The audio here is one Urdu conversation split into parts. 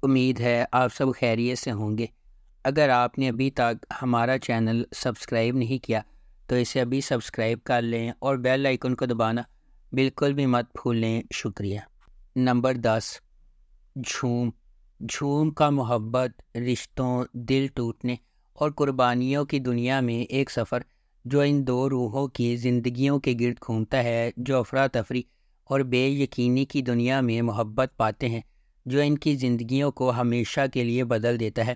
امید ہے آپ سب خیریت سے ہوں گے۔ اگر آپ نے ابھی تک ہمارا چینل سبسکرائب نہیں کیا تو اسے ابھی سبسکرائب کر لیں اور بیل آئیکن کو دبانا بالکل بھی مت بھولیں۔ شکریہ۔ نمبر 10، جھوم۔ جھوم کا محبت، رشتوں، دل ٹوٹنے اور قربانیوں کی دنیا میں ایک سفر جو ان دو روحوں کی زندگیوں کے گرد گھومتا ہے، جو افراتفری اور بے یقینی کی دنیا میں محبت پاتے ہیں، جو ان کی زندگیوں کو ہمیشہ کے لیے بدل دیتا ہے۔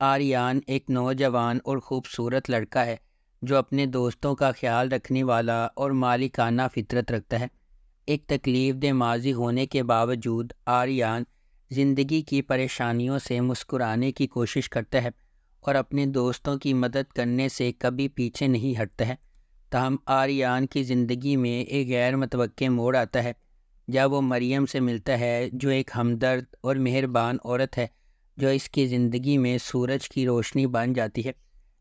آریان ایک نوجوان اور خوبصورت لڑکا ہے جو اپنے دوستوں کا خیال رکھنے والا اور مالکانہ فطرت رکھتا ہے۔ ایک تکلیف دہ ماضی ہونے کے باوجود آریان زندگی کی پریشانیوں سے مسکرانے کی کوشش کرتا ہے اور اپنے دوستوں کی مدد کرنے سے کبھی پیچھے نہیں ہٹتا ہے۔ تاہم آریان کی زندگی میں ایک غیر متوقع موڑ آتا ہے جب وہ مریم سے ملتا ہے، جو ایک ہمدرد اور مہربان عورت ہے جو اس کی زندگی میں سورج کی روشنی بن جاتی ہے۔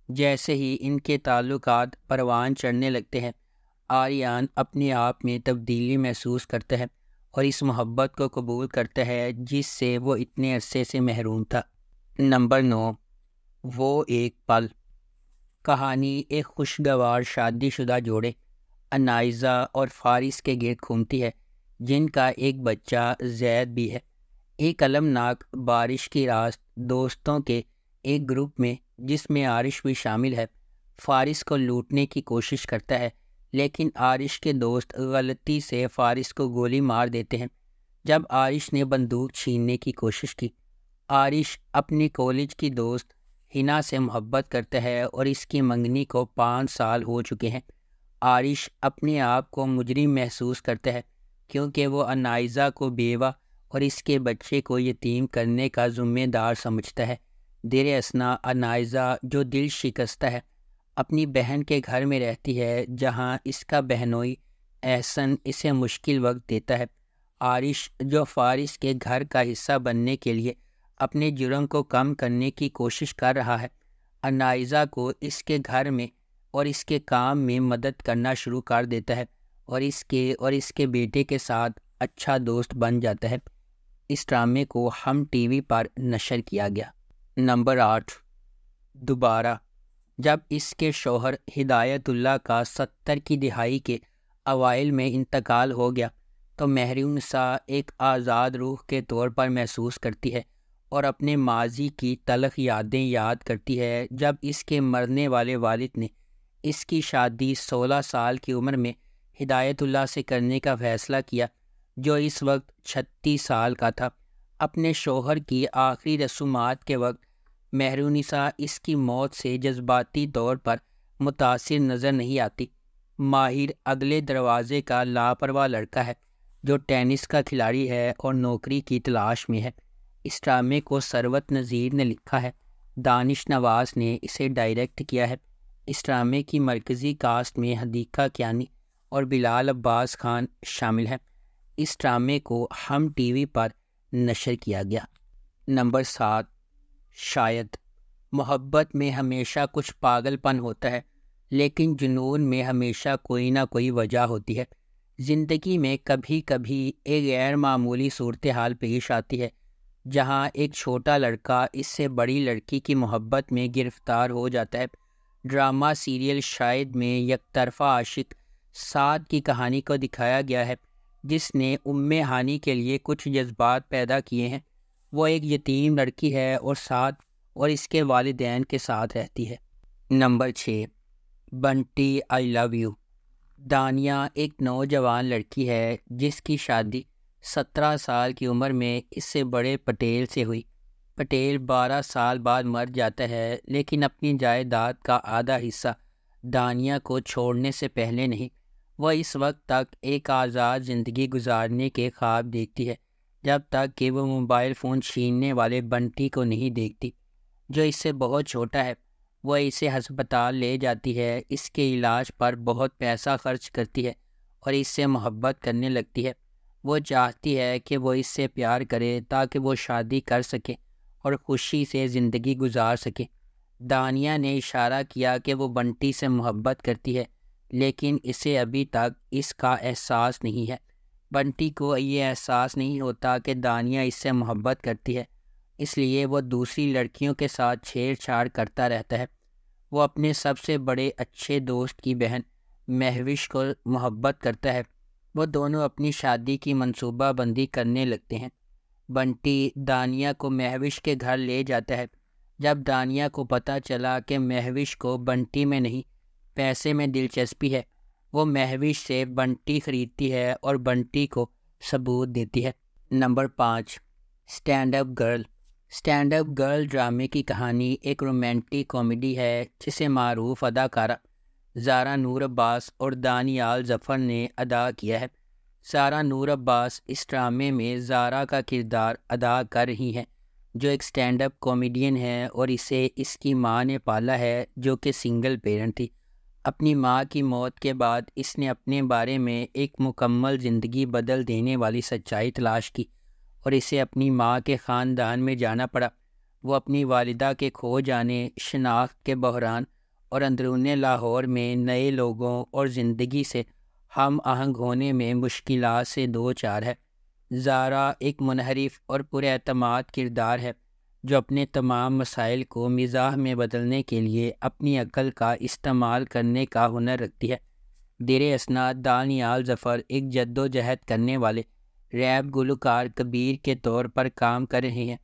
جیسے ہی ان کے تعلقات پروان چڑھنے لگتے ہیں، آریان اپنے آپ میں تبدیلی محسوس کرتا ہے اور اس محبت کو قبول کرتا ہے جس سے وہ اتنے عرصے سے محروم تھا۔ نمبر 9، وہ ایک پل۔ کہانی ایک خوشگوار شادی شدہ جوڑے انائزہ اور فارس کے گرد گھومتی ہے، جن کا ایک بچہ زید بھی ہے۔ ایک المناک بارش کی رات دوستوں کے ایک گروپ میں، جس میں عارش بھی شامل ہے، فارس کو لوٹنے کی کوشش کرتا ہے، لیکن عارش کے دوست غلطی سے فارس کو گولی مار دیتے ہیں۔ جب عارش نے بندوق چھیننے کی کوشش کی، عارش اپنی کالج کی دوست ہنا سے محبت کرتا ہے اور اس کی منگنی کو 5 سال ہو چکے ہیں۔ عارش اپنے آپ کو مجرم محسوس کرتا ہے کیونکہ وہ انائزہ کو بیوہ اور اس کے بچے کو یتیم کرنے کا ذمہ دار سمجھتا ہے۔ دیر اثنا انائزہ، جو دل شکستہ ہے، اپنی بہن کے گھر میں رہتی ہے جہاں اس کا بہنوئی احسن اسے مشکل وقت دیتا ہے۔ عارش، جو فارس کے گھر کا حصہ بننے کے لیے اپنے جرم کو کم کرنے کی کوشش کر رہا ہے، انائزہ کو اس کے گھر میں اور اس کے کام میں مدد کرنا شروع کر دیتا ہے اور اس کے بیٹے کے ساتھ اچھا دوست بن جاتا ہے۔ اس ڈرامے کو ہم ٹی وی پر نشر کیا گیا۔ نمبر 8، دوبارہ۔ جب اس کے شوہر ہدایت اللہ کا 70 کی دہائی کے اوائل میں انتقال ہو گیا تو مہرونسا ایک آزاد روح کے طور پر محسوس کرتی ہے اور اپنے ماضی کی تلخ یادیں یاد کرتی ہے۔ جب اس کے مرنے والے والد نے اس کی شادی 16 سال کی عمر میں ہدایت اللہ سے کرنے کا فیصلہ کیا، جو اس وقت 36 سال کا تھا، اپنے شوہر کی آخری رسومات کے وقت مہرونسا اس کی موت سے جذباتی طور پر متاثر نظر نہیں آتی۔ ماہر اگلے دروازے کا لاپرواہ لڑکا ہے جو ٹینس کا کھلاڑی ہے اور نوکری کی تلاش میں ہے۔ اس ڈرامے کو ثروت نذیر نے لکھا ہے، دانش نواز نے اسے ڈائریکٹ کیا ہے۔ اس ڈرامے کی مرکزی کاسٹ میں حدیقہ کیانی اور بلال عباس خان شامل ہیں۔ اس ڈرامے کو ہم ٹی وی پر نشر کیا گیا۔ نمبر 7، شاید۔ محبت میں ہمیشہ کچھ پاگل پن ہوتا ہے، لیکن جنون میں ہمیشہ کوئی نہ کوئی وجہ ہوتی ہے۔ زندگی میں کبھی کبھی ایک غیر معمولی صورتحال پیش آتی ہے جہاں ایک چھوٹا لڑکا اس سے بڑی لڑکی کی محبت میں گرفتار ہو جاتا ہے۔ ڈرامہ سیریل شاید میں یک طرفہ عاشق سعد کی کہانی کو دکھایا گیا ہے، جس نے ہانی کے لیے کچھ جذبات پیدا کیے ہیں۔ وہ ایک یتیم لڑکی ہے اور سعد اور اس کے والدین کے ساتھ رہتی ہے۔ Number 6، Bunty I love you. Dania ایک نوجوان لڑکی ہے جس کی شادی 17 سال کی عمر میں اس سے بڑے پٹیل سے ہوئی۔ پٹیل 12 سال بعد مر جاتا ہے، لیکن اپنی جائیداد کا آدھا حصہ دانیہ کو چھوڑنے سے پہلے نہیں۔ وہ اس وقت تک ایک آزاد زندگی گزارنے کے خواب دیکھتی ہے جب تک کہ وہ موبائل فون چھیننے والے بنٹی کو نہیں دیکھتی، جو اس سے بہت چھوٹا ہے۔ وہ اسے ہسپتال لے جاتی ہے، اس کے علاج پر بہت پیسہ خرچ کرتی ہے اور اس سے محبت کرنے لگتی ہے۔ وہ چاہتی ہے کہ وہ اس سے پیار کرے تاکہ وہ شادی کر سکے اور خوشی سے زندگی گزار سکے۔ دانیہ نے اشارہ کیا کہ وہ بنٹی سے محبت کرتی ہے، لیکن اسے ابھی تک اس کا احساس نہیں ہے۔ بنٹی کو یہ احساس نہیں ہوتا کہ دانیہ اس سے محبت کرتی ہے۔ اس لیے وہ دوسری لڑکیوں کے ساتھ چھیڑ چھاڑ کرتا رہتا ہے۔ وہ اپنے سب سے بڑے اچھے دوست کی بہن مہوش کو محبت کرتا ہے۔ وہ دونوں اپنی شادی کی منصوبہ بندی کرنے لگتے ہیں۔ بنٹی دانیہ کو مہوش کے گھر لے جاتا ہے۔ جب دانیہ کو پتہ چلا کہ مہوش کو بنٹی میں نہیں پیسے میں دلچسپی ہے، وہ مہوش سے بنٹی خریدتی ہے اور بنٹی کو ثبوت دیتی ہے۔ Number 5، stand up girl. Stand up girl ڈرامے کی کہانی ایک رومانٹک کامیڈی ہے جسے معروف اداکارہ زارا نور عباس اور دانیال ظفر نے ادا کیا ہے۔ زارا نور عباس اس ڈرامے میں زارا کا کردار ادا کر رہی ہیں، جو ایک اسٹینڈ اپ کامیڈین ہے اور اسے اس کی ماں نے پالا ہے جو کہ سنگل پیرنٹ تھی۔ اپنی ماں کی موت کے بعد اس نے اپنے بارے میں ایک مکمل زندگی بدل دینے والی سچائی تلاش کی اور اسے اپنی ماں کے خاندان میں جانا پڑا۔ وہ اپنی والدہ کے کھو جانے، شناخت کے بحران اور اندرون لاہور میں نئے لوگوں اور زندگی سے ہم آہنگ ہونے میں مشکلات سے دوچار ہے۔ زارا ایک منحرف اور پراعتماد کردار ہے جو اپنے تمام مسائل کو مزاح میں بدلنے کے لیے اپنی عقل کا استعمال کرنے کا ہنر رکھتی ہے۔ زیر اسناد دانیال ظفر ایک جد و جہد کرنے والے ریپ گلوکار کبیر کے طور پر کام کر رہے ہیں۔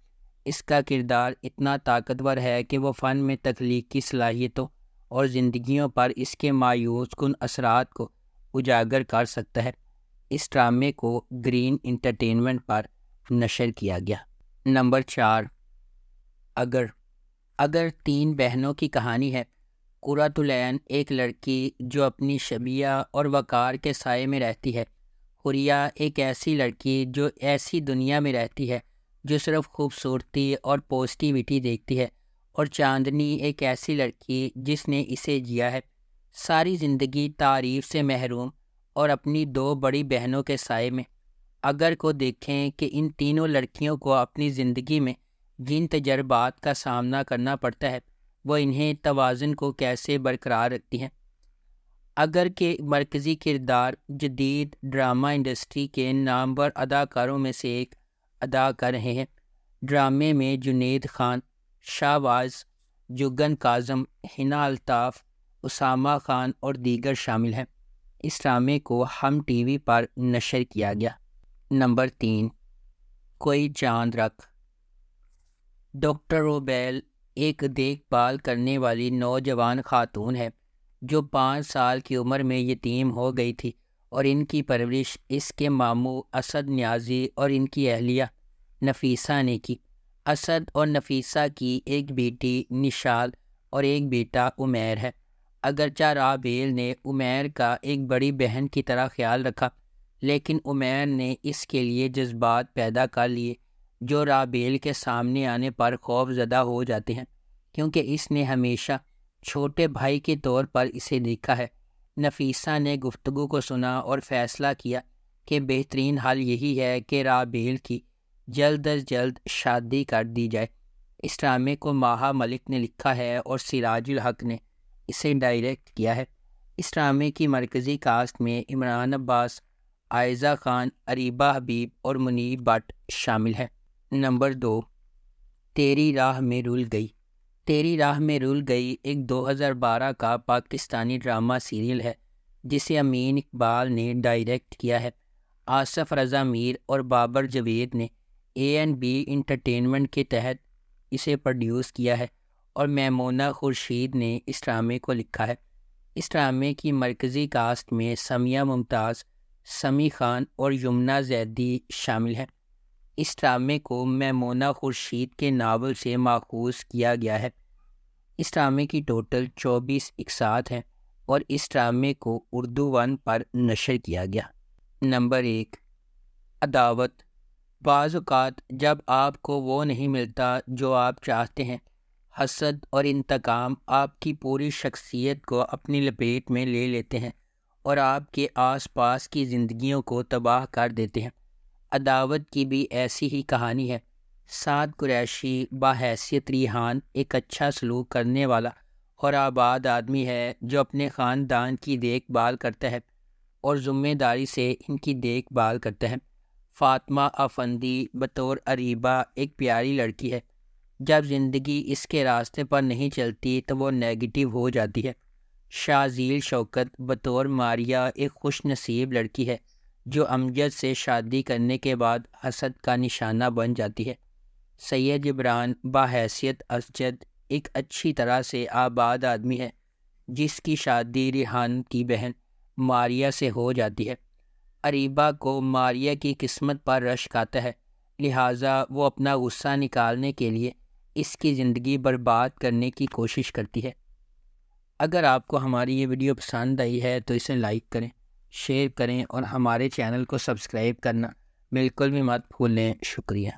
اس کا کردار اتنا طاقتور ہے کہ وہ فن میں تخلیقی صلاحیتوں اور زندگیوں پر اس کے مایوس کن اثرات کو اجاگر کر سکتا ہے۔ اس ڈرامے کو گرین انٹرٹینمنٹ پر نشر کیا گیا۔ نمبر 4، اگر 3 بہنوں کی کہانی ہے۔ قرۃ العین ایک لڑکی جو اپنی شبیہ اور وقار کے سائے میں رہتی ہے۔ حریہ ایک ایسی لڑکی جو ایسی دنیا میں رہتی ہے جو صرف خوبصورتی اور پازیٹیوٹی دیکھتی ہے، اور چاندنی ایک ایسی لڑکی جس نے اسے جیا ہے، ساری زندگی تعریف سے محروم اور اپنی 2 بڑی بہنوں کے سائے میں۔ اگر کو دیکھیں کہ ان تینوں لڑکیوں کو اپنی زندگی میں جن تجربات کا سامنا کرنا پڑتا ہے، وہ انہیں توازن کو کیسے برقرار رکھتی ہیں۔ اگر کے مرکزی کردار جدید ڈرامہ انڈسٹری کے نامور اداکاروں میں سے ایک ادا کر رہے ہیں۔ ڈرامے میں جنید خان، شاہباز، جگن کاظم، حنا الطاف، اسامہ خان اور دیگر شامل ہیں۔ اس ڈرامے کو ہم ٹی وی پر نشر کیا گیا۔ نمبر 3، کوئی چاند رکھ۔ ڈاکٹر روبیل ایک دیکھ بھال کرنے والی نوجوان خاتون ہے جو 5 سال کی عمر میں یتیم ہو گئی تھی، اور ان کی پرورش اس کے ماموں اسد نیازی اور ان کی اہلیہ نفیسہ نے کی۔ اسد اور نفیسہ کی ایک بیٹی نشال اور ایک بیٹا عمیر ہے۔ اگرچہ رابیل نے عمیر کا ایک بڑی بہن کی طرح خیال رکھا، لیکن عمیر نے اس کے لیے جذبات پیدا کر لیے جو رابیل کے سامنے آنے پر خوف زدہ ہو جاتے ہیں، کیونکہ اس نے ہمیشہ چھوٹے بھائی کے طور پر اسے دیکھا ہے۔ نفیسہ نے گفتگو کو سنا اور فیصلہ کیا کہ بہترین حل یہی ہے کہ رابیل کی جلد از جلد شادی کر دی جائے۔ اس ڈرامے کو ماہا ملک نے لکھا ہے اور سراج الحق نے اسے ڈائریکٹ کیا ہے۔ اس ڈرامے کی مرکزی کاسٹ میں عمران عباس، عائزہ خان، اریبہ حبیب اور منیب بٹ شامل ہیں۔ نمبر 2، تیری راہ میں رول گئی۔ تیری راہ میں رول گئی ایک 2012 کا پاکستانی ڈرامہ سیریل ہے جسے امین اقبال نے ڈائریکٹ کیا ہے۔ آصف رضا میر اور بابر جاوید نے A&B انٹرٹینمنٹ کے تحت اسے پروڈیوس کیا ہے، اور میمونہ خورشید نے اس ڈرامے کو لکھا ہے۔ اس ڈرامے کی مرکزی کاسٹ میں سمیہ ممتاز، سمی خان اور یمنا زیدی شامل ہیں۔ اس ڈرامے کو میمونہ خورشید کے ناول سے ماخوذ کیا گیا ہے۔ اس ڈرامے کی ٹوٹل 24 اقساط ہیں اور اس ڈرامے کو اردو 1 پر نشر کیا گیا۔ نمبر 1، عداوت۔ بعض اوقات جب آپ کو وہ نہیں ملتا جو آپ چاہتے ہیں، حسد اور انتقام آپ کی پوری شخصیت کو اپنی لپیٹ میں لے لیتے ہیں اور آپ کے آس پاس کی زندگیوں کو تباہ کر دیتے ہیں۔ عداوت کی بھی ایسی ہی کہانی ہے۔ سعد قریشی بحیثیت ریحان ایک اچھا سلوک کرنے والا اور آباد آدمی ہے جو اپنے خاندان کی دیکھ بھال کرتا ہے اور ذمہ داری سے ان کی دیکھ بھال کرتا ہے۔ فاطمہ افندی بطور اریبہ ایک پیاری لڑکی ہے جب زندگی اس کے راستے پر نہیں چلتی تو وہ نیگیٹو ہو جاتی ہے۔ شاذیل شوکت بطور ماریہ ایک خوش نصیب لڑکی ہے جو امجد سے شادی کرنے کے بعد حسد کا نشانہ بن جاتی ہے۔ سید جبران بحیثیت اسجد ایک اچھی طرح سے آباد آدمی ہے جس کی شادی ریحان کی بہن ماریہ سے ہو جاتی ہے۔ اریبہ کو ماریہ کی قسمت پر رشک آتا ہے، لہٰذا وہ اپنا غصہ نکالنے کے لیے اس کی زندگی برباد کرنے کی کوشش کرتی ہے۔ اگر آپ کو ہماری یہ ویڈیو پسند آئی ہے تو اسے لائک کریں، شیئر کریں اور ہمارے چینل کو سبسکرائب کرنا بالکل بھی مت بھولیں۔ شکریہ۔